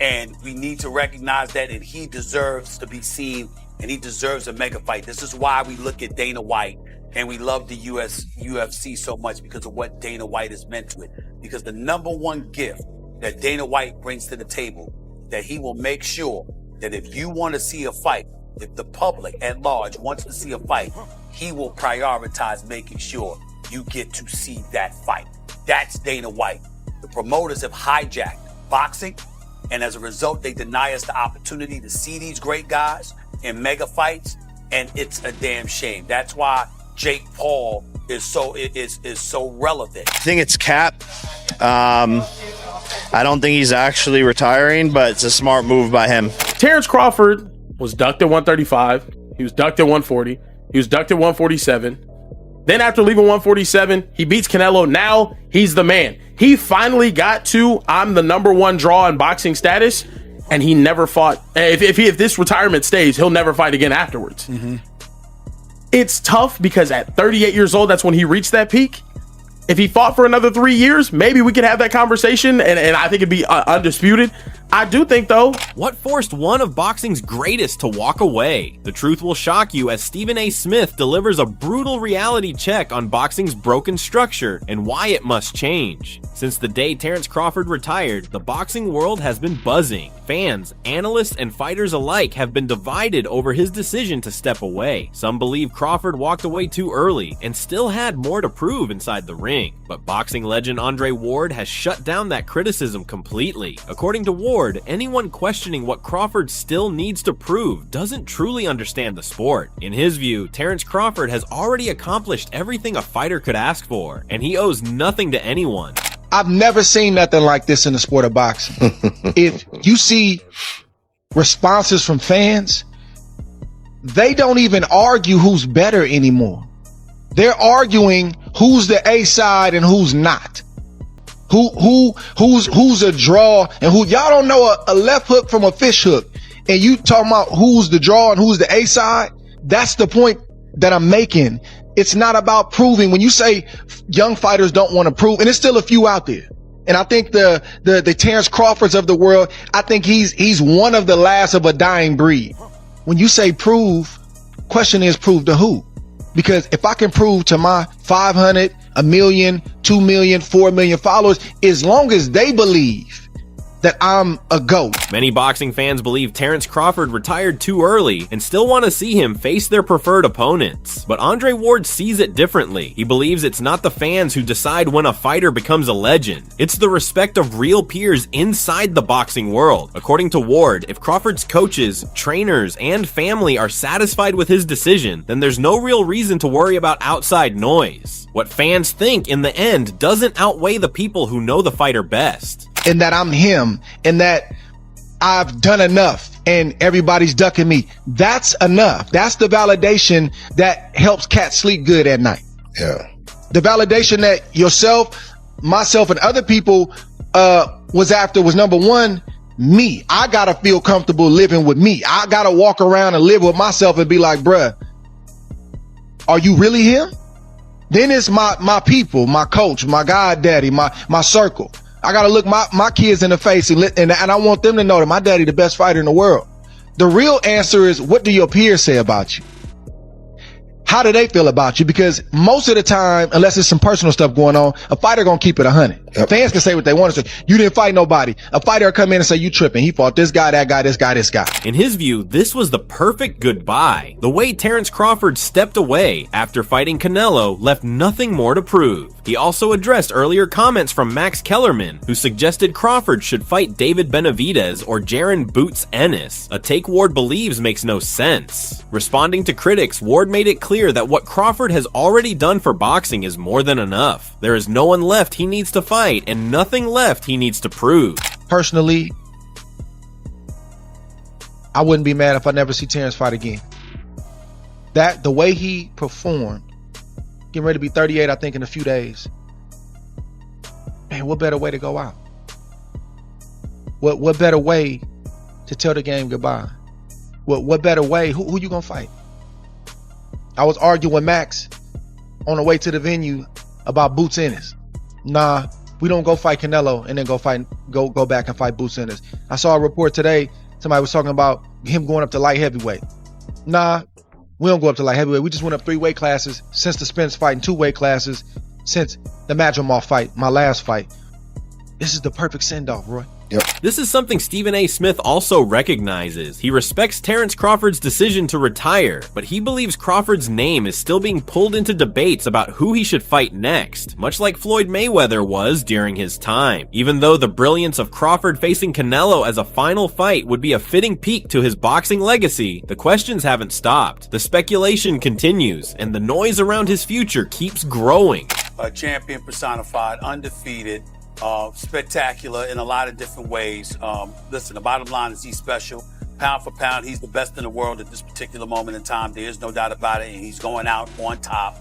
And we need to recognize that, and he deserves to be seen, and he deserves a mega fight. This is why we look at Dana White and we love the UFC so much, because of what Dana White has meant to it. Because the number one gift that Dana White brings to the table, that he will make sure that if you want to see a fight, if the public at large wants to see a fight, he will prioritize making sure you get to see that fight. That's Dana White. The promoters have hijacked boxing, and as a result, they deny us the opportunity to see these great guys in mega fights, and it's a damn shame. That's why Jake Paul is so relevant. I think it's Cap. I don't think he's actually retiring, but it's a smart move by him. Terence Crawford was ducked at 135. He was ducked at 140. He was ducked at 147. Then after leaving 147, he beats Canelo. Now he's the man. He finally got to I'm the number one draw in boxing status, and he never fought. If this retirement stays, he'll never fight again afterwards. Mm-hmm. It's tough because at 38 years old, that's when he reached that peak. If he fought for another 3 years, maybe we could have that conversation, and I think it'd be undisputed. I do think, though, what forced one of boxing's greatest to walk away? The truth will shock you as Stephen A. Smith delivers a brutal reality check on boxing's broken structure and why it must change. Since the day Terence Crawford retired, the boxing world has been buzzing. Fans, analysts, and fighters alike have been divided over his decision to step away. Some believe Crawford walked away too early and still had more to prove inside the ring. But boxing legend Andre Ward has shut down that criticism completely. According to Ward, anyone questioning what Crawford still needs to prove doesn't truly understand the sport. In his view, Terence Crawford has already accomplished everything a fighter could ask for, and he owes nothing to anyone. I've never seen nothing like this in the sport of boxing. If you see responses from fans, they don't even argue who's better anymore. They're arguing who's the A side and who's not. Who's a draw and who. Y'all don't know a left hook from a fish hook, and you talking about who's the draw and who's the A side. That's the point that I'm making. It's not about proving. When you say young fighters don't want to prove, and there's still a few out there. And I think the Terence Crawfords of the world, I think he's one of the last of a dying breed. When you say prove, question is prove to who? Because if I can prove to my 500, 1 million, 2 million, 4 million followers, as long as they believe that I'm a GOAT. Many boxing fans believe Terence Crawford retired too early and still want to see him face their preferred opponents. But Andre Ward sees it differently. He believes it's not the fans who decide when a fighter becomes a legend. It's the respect of real peers inside the boxing world. According to Ward, if Crawford's coaches, trainers, and family are satisfied with his decision, then there's no real reason to worry about outside noise. What fans think in the end doesn't outweigh the people who know the fighter best. And that I'm him, and that I've done enough, and everybody's ducking me. That's enough. That's the validation that helps cats sleep good at night. Yeah. The validation that yourself, myself, and other people was after was, number one, me. I gotta feel comfortable living with me. I gotta walk around and live with myself and be like, bruh, are you really him? Then it's my people, my coach, my goddaddy, my circle. I gotta look my kids in the face and I want them to know that my daddy the best fighter in the world. The real answer is, what do your peers say about you? How do they feel about you? Because most of the time, unless there's some personal stuff going on, a fighter gonna keep it 100. Yep. Fans can say what they want to say. You didn't fight nobody. A fighter will come in and say, you tripping. He fought this guy, that guy, this guy, this guy. In his view, this was the perfect goodbye. The way Terence Crawford stepped away after fighting Canelo left nothing more to prove. He also addressed earlier comments from Max Kellerman, who suggested Crawford should fight David Benavidez or Jaron Boots Ennis, a take Ward believes makes no sense. Responding to critics, Ward made it clear that what Crawford has already done for boxing is more than enough. There is no one left he needs to fight and nothing left he needs to prove. Personally, I wouldn't be mad if I never see Terence fight again. That, the way he performed, getting ready to be 38, I think, in a few days. Man, what better way to go out? What better way to tell the game goodbye? What better way? Who you gonna fight? I was arguing with Max on the way to the venue about Boots Ennis. Nah, we don't go fight Canelo and then go back and fight Boots Ennis. I saw a report today. Somebody was talking about him going up to light heavyweight. Nah, we don't go up to light heavyweight. We just went up 3 weight classes since the Spence fight and 2 weight classes since the Madrimov fight, my last fight. This is the perfect send-off, Roy. This is something Stephen A. Smith also recognizes. He respects Terence Crawford's decision to retire, but he believes Crawford's name is still being pulled into debates about who he should fight next, much like Floyd Mayweather was during his time. Even though the brilliance of Crawford facing Canelo as a final fight would be a fitting peak to his boxing legacy, the questions haven't stopped. The speculation continues, and the noise around his future keeps growing. A champion personified, undefeated, spectacular in a lot of different ways. Listen, the bottom line is he's special. Pound for pound, he's the best in the world at this particular moment in time. There's no doubt about it, and he's going out on top.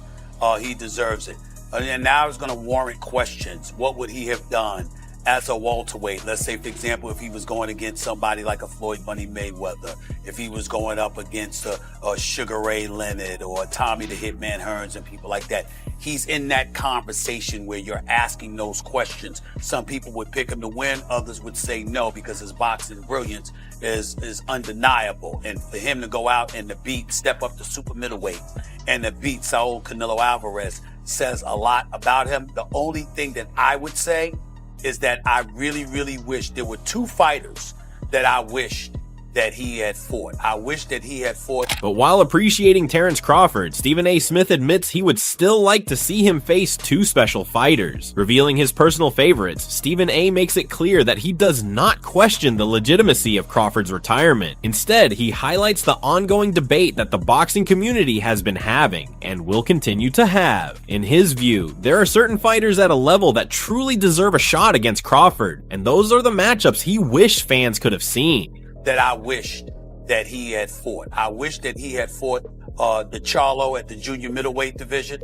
He deserves it. And now it's going to warrant questions. What would he have done as a welterweight? Let's say, for example, if he was going against somebody like a Floyd Money Mayweather, if he was going up against a Sugar Ray Leonard or a Tommy the Hitman Hearns and people like that. He's in that conversation where you're asking those questions. Some people would pick him to win. Others would say no because his boxing brilliance is undeniable. And for him to go out and to step up to super middleweight and to beat Saul Canelo Alvarez says a lot about him. The only thing that I would say is that I really, really wish there were 2 fighters that I wished that he had fought. I wish that he had fought. But while appreciating Terence Crawford, Stephen A. Smith admits he would still like to see him face 2 special fighters. Revealing his personal favorites, Stephen A. makes it clear that he does not question the legitimacy of Crawford's retirement. Instead, he highlights the ongoing debate that the boxing community has been having and will continue to have. In his view, there are certain fighters at a level that truly deserve a shot against Crawford, and those are the matchups he wished fans could have seen. That I wished that he had fought. I wish that he had fought the Charlo at the junior middleweight division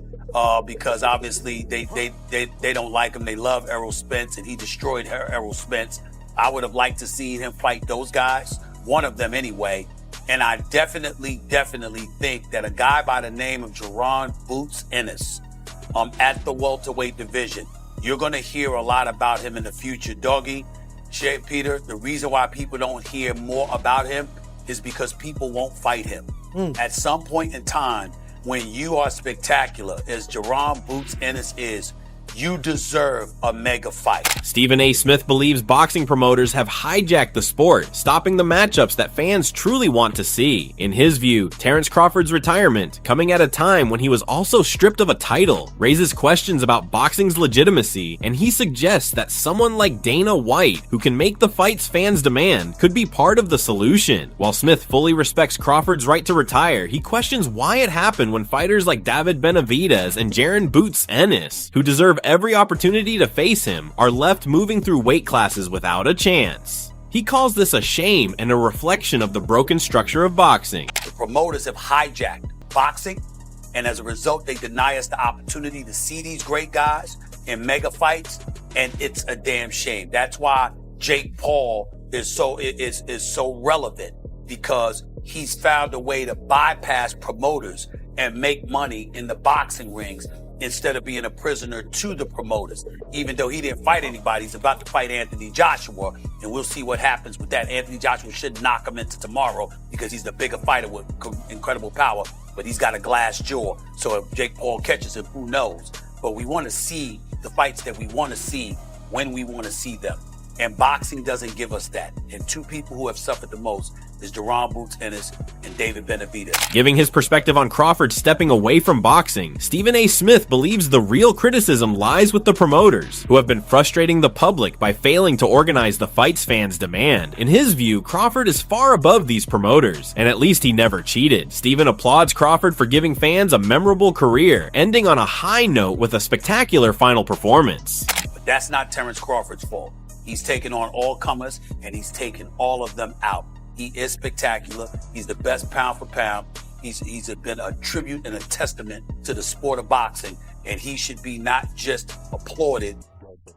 because obviously they don't like him. They love Errol Spence, and he destroyed Errol Spence. I would have liked to see him fight those guys, one of them anyway. And I definitely think that a guy by the name of Jerron Boots Ennis at the welterweight division, you're going to hear a lot about him in the future. Doggy, Peter, the reason why people don't hear more about him is because people won't fight him. At some point in time, when you are spectacular, as Jerron Boots Ennis is, you deserve a mega fight. Stephen A. Smith believes boxing promoters have hijacked the sport, stopping the matchups that fans truly want to see. In his view, Terence Crawford's retirement, coming at a time when he was also stripped of a title, raises questions about boxing's legitimacy, and he suggests that someone like Dana White, who can make the fights fans demand, could be part of the solution. While Smith fully respects Crawford's right to retire, he questions why it happened when fighters like David Benavidez and Jerron Boots Ennis, who deserve every opportunity to face him, are left moving through weight classes without a chance. He calls this a shame and a reflection of the broken structure of boxing. The promoters have hijacked boxing, and as a result, they deny us the opportunity to see these great guys in mega fights, and it's a damn shame. That's why Jake Paul is so relevant, because he's found a way to bypass promoters and make money in the boxing rings instead of being a prisoner to the promoters. Even though he didn't fight anybody, he's about to fight Anthony Joshua, and we'll see what happens with that. Anthony Joshua should knock him into tomorrow because he's the bigger fighter with incredible power, but he's got a glass jaw. So if Jake Paul catches him, who knows? But we want to see the fights that we want to see when we want to see them. And boxing doesn't give us that. And 2 people who have suffered the most is Jerron Boots Ennis and David Benavidez. Giving his perspective on Crawford stepping away from boxing, Stephen A. Smith believes the real criticism lies with the promoters, who have been frustrating the public by failing to organize the fights fans demand. In his view, Crawford is far above these promoters, and at least he never cheated. Stephen applauds Crawford for giving fans a memorable career, ending on a high note with a spectacular final performance. But that's not Terence Crawford's fault. He's taken on all comers, and he's taken all of them out. He is spectacular. He's the best pound for pound. He's been a tribute and a testament to the sport of boxing, and he should be not just applauded,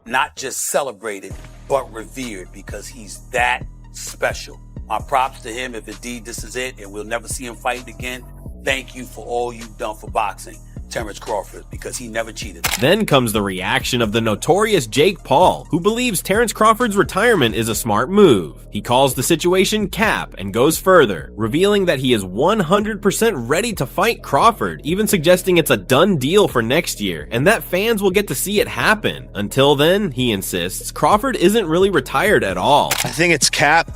not just celebrated, but revered, because he's that special. My props to him if indeed this is it and we'll never see him fight again. Thank you for all you've done for boxing. Terence Crawford because he never cheated. Then comes the reaction of the notorious Jake Paul, who believes Terence Crawford's retirement is a smart move. He calls the situation cap and goes further, revealing that he is 100% ready to fight Crawford, even suggesting it's a done deal for next year and that fans will get to see it happen. Until then, he insists, Crawford isn't really retired at all. I think it's cap.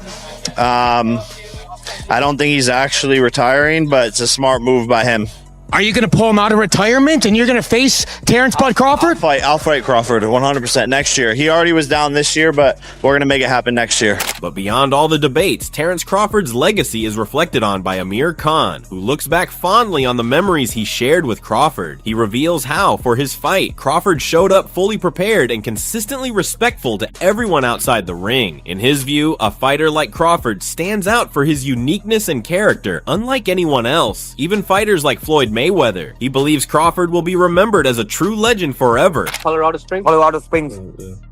I don't think he's actually retiring, but it's a smart move by him. Are you going to pull him out of retirement and you're going to face Terence Bud Crawford? I'll fight Crawford 100% next year. He already was down this year, but we're going to make it happen next year. But beyond all the debates, Terence Crawford's legacy is reflected on by Amir Khan, who looks back fondly on the memories he shared with Crawford. He reveals how, for his fight, Crawford showed up fully prepared and consistently respectful to everyone outside the ring. In his view, a fighter like Crawford stands out for his uniqueness and character, unlike anyone else. Even fighters like Floyd Mayweather. He believes Crawford will be remembered as a true legend forever. Colorado Springs.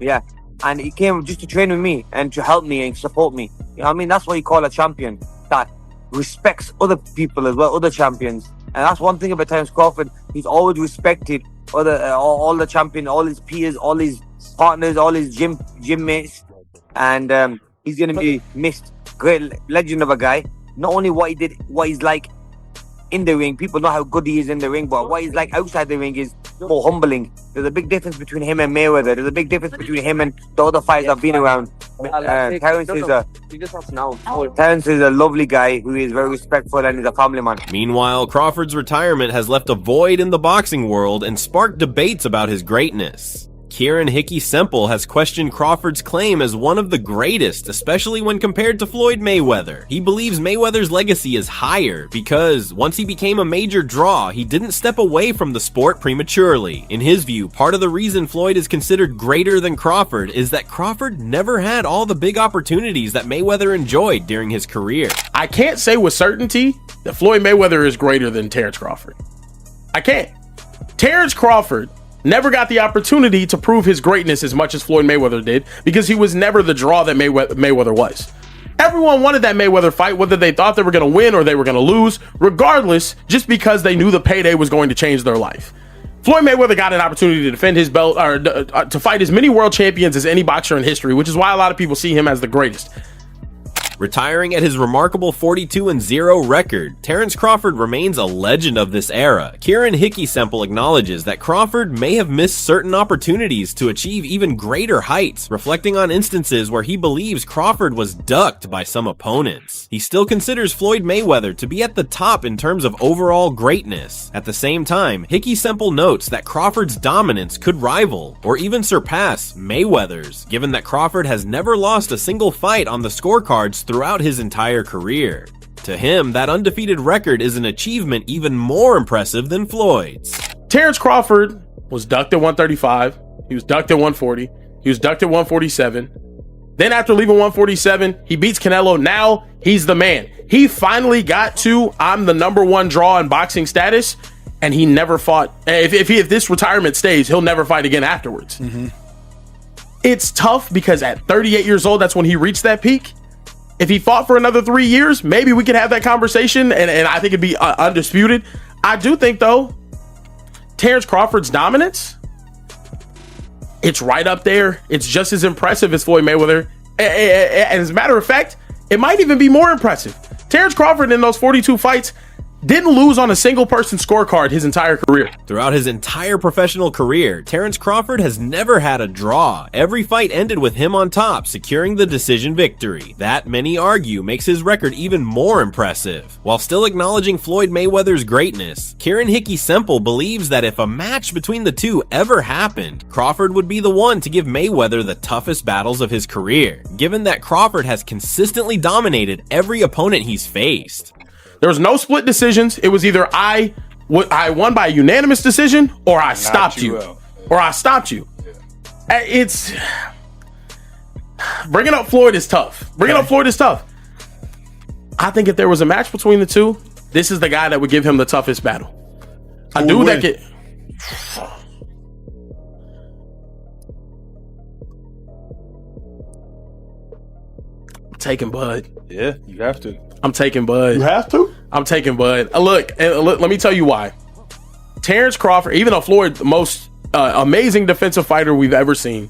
Yeah. And he came just to train with me and to help me and support me. You know what I mean? That's what you call a champion. That respects other people as well, other champions. And that's one thing about Terence Crawford. He's always respected all the champions, all his peers, all his partners, all his gym mates. And he's going to be missed. Great legend of a guy. Not only what he did, what he's like in the ring. People know how good he is in the ring, but what he's like outside the ring is more humbling. There's a big difference between him and Mayweather. There's a big difference between him and the other fighters I've been around. Terence is a lovely guy who is very respectful and is a family man. Meanwhile, Crawford's retirement has left a void in the boxing world and sparked debates about his greatness. Kieran Hickey Semple has questioned Crawford's claim as one of the greatest, especially when compared to Floyd Mayweather. He believes Mayweather's legacy is higher because once he became a major draw, he didn't step away from the sport prematurely. In his view, part of the reason Floyd is considered greater than Crawford is that Crawford never had all the big opportunities that Mayweather enjoyed during his career. I can't say with certainty that Floyd Mayweather is greater than Terence Crawford. I can't. Terence Crawford never got the opportunity to prove his greatness as much as Floyd Mayweather did because he was never the draw that Mayweather was. Everyone wanted that Mayweather fight, whether they thought they were going to win or they were going to lose, regardless, just because they knew the payday was going to change their life. Floyd Mayweather got an opportunity to defend his belt, or to fight as many world champions as any boxer in history, which is why a lot of people see him as the greatest. Retiring at his remarkable 42-0 record, Terence Crawford remains a legend of this era. Kieran Hickey Semple acknowledges that Crawford may have missed certain opportunities to achieve even greater heights, reflecting on instances where he believes Crawford was ducked by some opponents. He still considers Floyd Mayweather to be at the top in terms of overall greatness. At the same time, Hickey Semple notes that Crawford's dominance could rival, or even surpass, Mayweather's, given that Crawford has never lost a single fight on the scorecards throughout his entire career. To him, that undefeated record is an achievement even more impressive than Floyd's. Terence Crawford was ducked at 135. He was ducked at 140. He was ducked at 147. Then after leaving 147, he beats Canelo. Now he's the man. He finally got to I'm the #1 draw in boxing status, and he never fought. If this retirement stays, he'll never fight again afterwards. It's tough because at 38 years old, that's when he reached that peak. If he fought for another 3 years, maybe we could have that conversation, and I think it'd be undisputed. I do think, though, Terence Crawford's dominance, it's right up there. It's just as impressive as Floyd Mayweather. And as a matter of fact, it might even be more impressive. Terence Crawford in those 42 fights didn't lose on a single person scorecard his entire career. Throughout his entire professional career, Terence Crawford has never had a draw. Every fight ended with him on top, securing the decision victory. That, many argue, makes his record even more impressive. While still acknowledging Floyd Mayweather's greatness, Kieran Hickey Semple believes that if a match between the two ever happened, Crawford would be the one to give Mayweather the toughest battles of his career, given that Crawford has consistently dominated every opponent he's faced. There was no split decisions. It was either I won by a unanimous decision or I stopped you. Or I stopped you. It's bringing up Floyd is tough. I think if there was a match between the two, this is the guy that would give him the toughest battle. A dude that could. I'm taking Bud. Yeah, you have to. I'm taking Bud. You have to? I'm taking Bud. Look, let me tell you why. Terence Crawford, even though Floyd, the most amazing defensive fighter we've ever seen,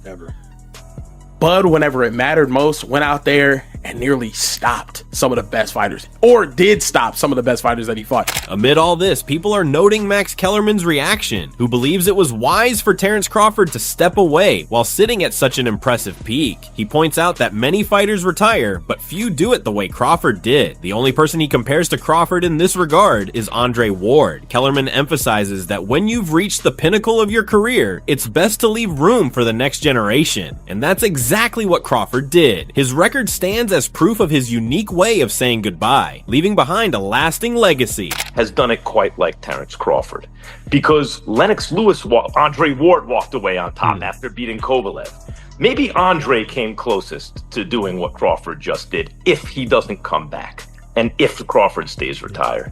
Bud, whenever it mattered most, went out there and nearly stopped some of the best fighters, or did stop some of the best fighters that he fought. Amid all this, people are noting Max Kellerman's reaction, who believes it was wise for Terence Crawford to step away while sitting at such an impressive peak. He points out that many fighters retire, but few do it the way Crawford did. The only person he compares to Crawford in this regard is Andre Ward. Kellerman emphasizes that when you've reached the pinnacle of your career, it's best to leave room for the next generation. And that's exactly what Crawford did. His record stands as proof of his unique way of saying goodbye, leaving behind a lasting legacy. Has done it quite like Terence Crawford, because Lennox Lewis, Andre Ward walked away on top after beating Kovalev. Maybe Andre came closest to doing what Crawford just did, if he doesn't come back and if Crawford stays retired.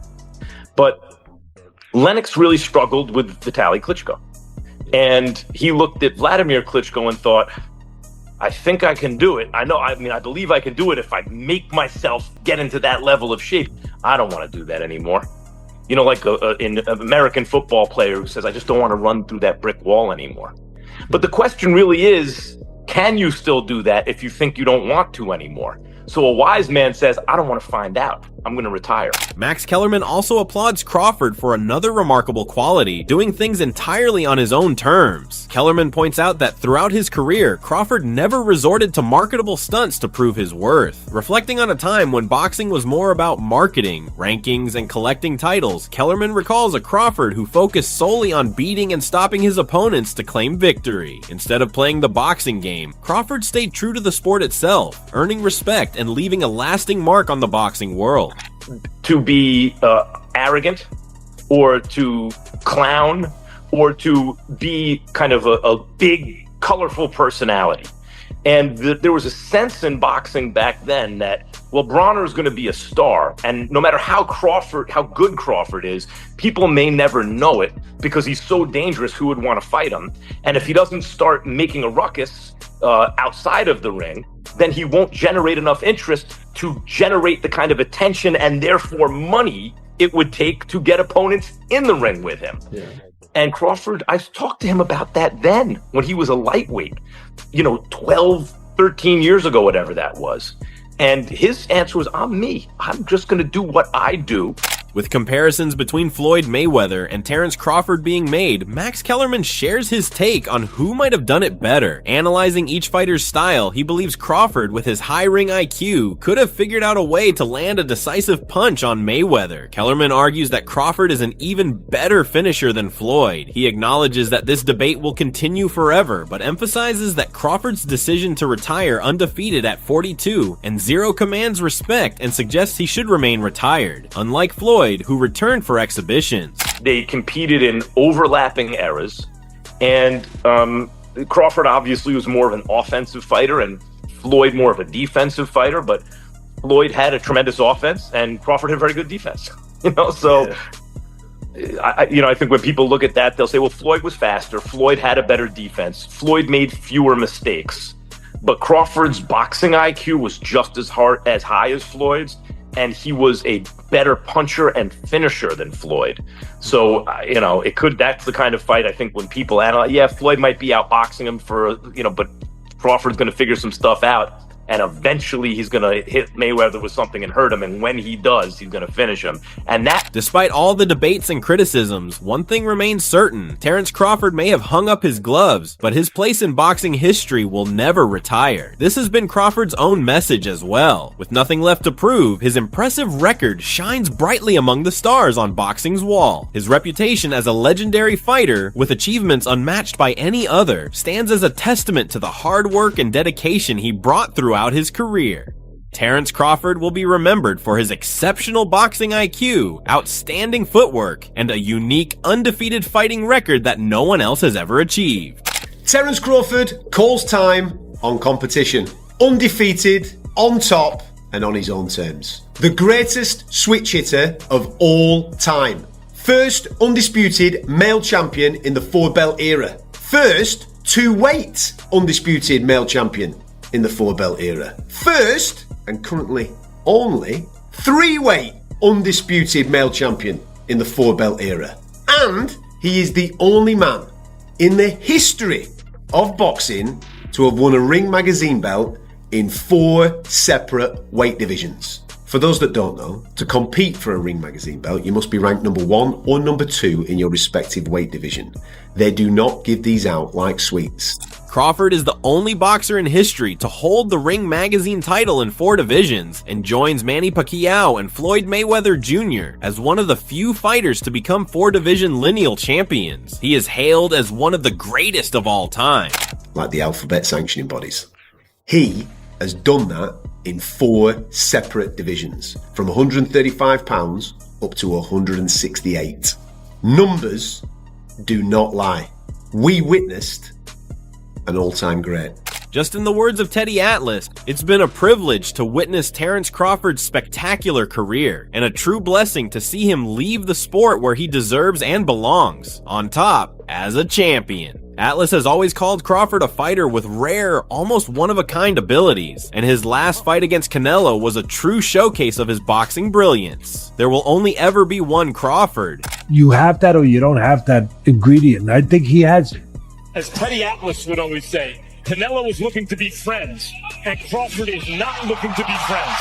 But Lennox really struggled with Vitaly Klitschko, and he looked at Vladimir Klitschko and thought, I think I can do it. I believe I can do it if I make myself get into that level of shape. I don't want to do that anymore. You know, like an American football player who says, I just don't want to run through that brick wall anymore. But the question really is, can you still do that if you think you don't want to anymore? So a wise man says, I don't want to find out. I'm going to retire. Max Kellerman also applauds Crawford for another remarkable quality, doing things entirely on his own terms. Kellerman points out that throughout his career, Crawford never resorted to marketable stunts to prove his worth. Reflecting on a time when boxing was more about marketing, rankings, and collecting titles, Kellerman recalls a Crawford who focused solely on beating and stopping his opponents to claim victory. Instead of playing the boxing game, Crawford stayed true to the sport itself, earning respect and leaving a lasting mark on the boxing world. To be arrogant, or to clown, or to be kind of a big, colorful personality. And there was a sense in boxing back then that, well, Bronner is going to be a star, and no matter how good Crawford is, people may never know it because he's so dangerous. Who would want to fight him? And if he doesn't start making a ruckus outside of the ring, then he won't generate enough interest to generate the kind of attention and therefore money it would take to get opponents in the ring with him. Yeah. And Crawford, I talked to him about that then when he was a lightweight, 12, 13 years ago, whatever that was. And his answer was, I'm me. I'm just going to do what I do. With comparisons between Floyd Mayweather and Terence Crawford being made, Max Kellerman shares his take on who might have done it better. Analyzing each fighter's style, he believes Crawford, with his high ring IQ, could have figured out a way to land a decisive punch on Mayweather. Kellerman argues that Crawford is an even better finisher than Floyd. He acknowledges that this debate will continue forever, but emphasizes that Crawford's decision to retire undefeated at 42 and zero commands respect and suggests he should remain retired. Unlike Floyd, who returned for exhibitions. They competed in overlapping eras, and Crawford obviously was more of an offensive fighter and Floyd more of a defensive fighter, but Floyd had a tremendous offense and Crawford had very good defense. I think when people look at that, they'll say, well, Floyd was faster, Floyd had a better defense, Floyd made fewer mistakes, but Crawford's boxing IQ was just as high as Floyd's, and he was a better puncher and finisher than Floyd. So, that's the kind of fight I think when people analyze, yeah, Floyd might be outboxing him but Crawford's going to figure some stuff out. And eventually he's going to hit Mayweather with something and hurt him. And when he does, he's going to finish him. And that... Despite all the debates and criticisms, one thing remains certain. Terence Crawford may have hung up his gloves, but his place in boxing history will never retire. This has been Crawford's own message as well. With nothing left to prove, his impressive record shines brightly among the stars on boxing's wall. His reputation as a legendary fighter, with achievements unmatched by any other, stands as a testament to the hard work and dedication he brought throughout his career. Terence Crawford will be remembered for his exceptional boxing IQ, outstanding footwork, and a unique, undefeated fighting record that no one else has ever achieved. Terence Crawford calls time on competition. Undefeated, on top, and on his own terms. The greatest switch hitter of all time. First undisputed male champion in the 4-belt era. First two-weight undisputed male champion in the 4-belt era. First, and currently only, 3-weight undisputed male champion in the 4-belt era. And He is the only man in the history of boxing to have won a Ring Magazine belt in 4 separate weight divisions. For those that don't know, to compete for a Ring Magazine belt, you must be ranked number 1 or number 2 in your respective weight division. They do not give these out like sweets. Crawford is the only boxer in history to hold the Ring Magazine title in 4 divisions and joins Manny Pacquiao and Floyd Mayweather Jr. as one of the few fighters to become 4-division lineal champions. He is hailed as one of the greatest of all time. Like the alphabet sanctioning bodies. He has done that in 4 separate divisions, from 135 pounds up to 168. Numbers do not lie. We witnessed an all-time great. Just in the words of Teddy Atlas, it's been a privilege to witness Terence Crawford's spectacular career, and a true blessing to see him leave the sport where he deserves and belongs, on top as a champion. Atlas has always called Crawford a fighter with rare, almost one-of-a-kind abilities, and his last fight against Canelo was a true showcase of his boxing brilliance. There will only ever be one Crawford. You have that or you don't have that ingredient, and I think he has it. As Teddy Atlas would always say, Canelo is looking to be friends, and Crawford is not looking to be friends.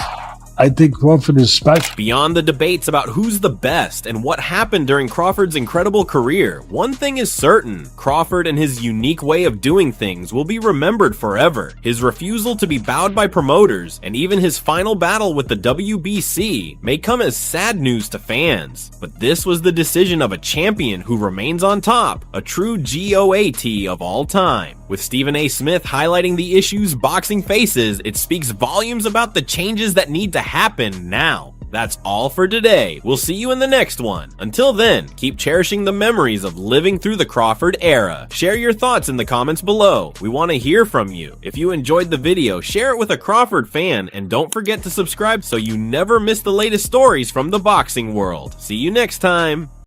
I think Crawford is special. Beyond the debates about who's the best and what happened during Crawford's incredible career, one thing is certain: Crawford and his unique way of doing things will be remembered forever. His refusal to be bowed by promoters, and even his final battle with the WBC, may come as sad news to fans. But this was the decision of a champion who remains on top, a true GOAT of all time. With Stephen A. Smith highlighting the issues boxing faces, it speaks volumes about the changes that need to happen now. That's all for today. We'll see you in the next one. Until then, keep cherishing the memories of living through the Crawford era. Share your thoughts in the comments below. We want to hear from you. If you enjoyed the video, share it with a Crawford fan, and don't forget to subscribe so you never miss the latest stories from the boxing world. See you next time.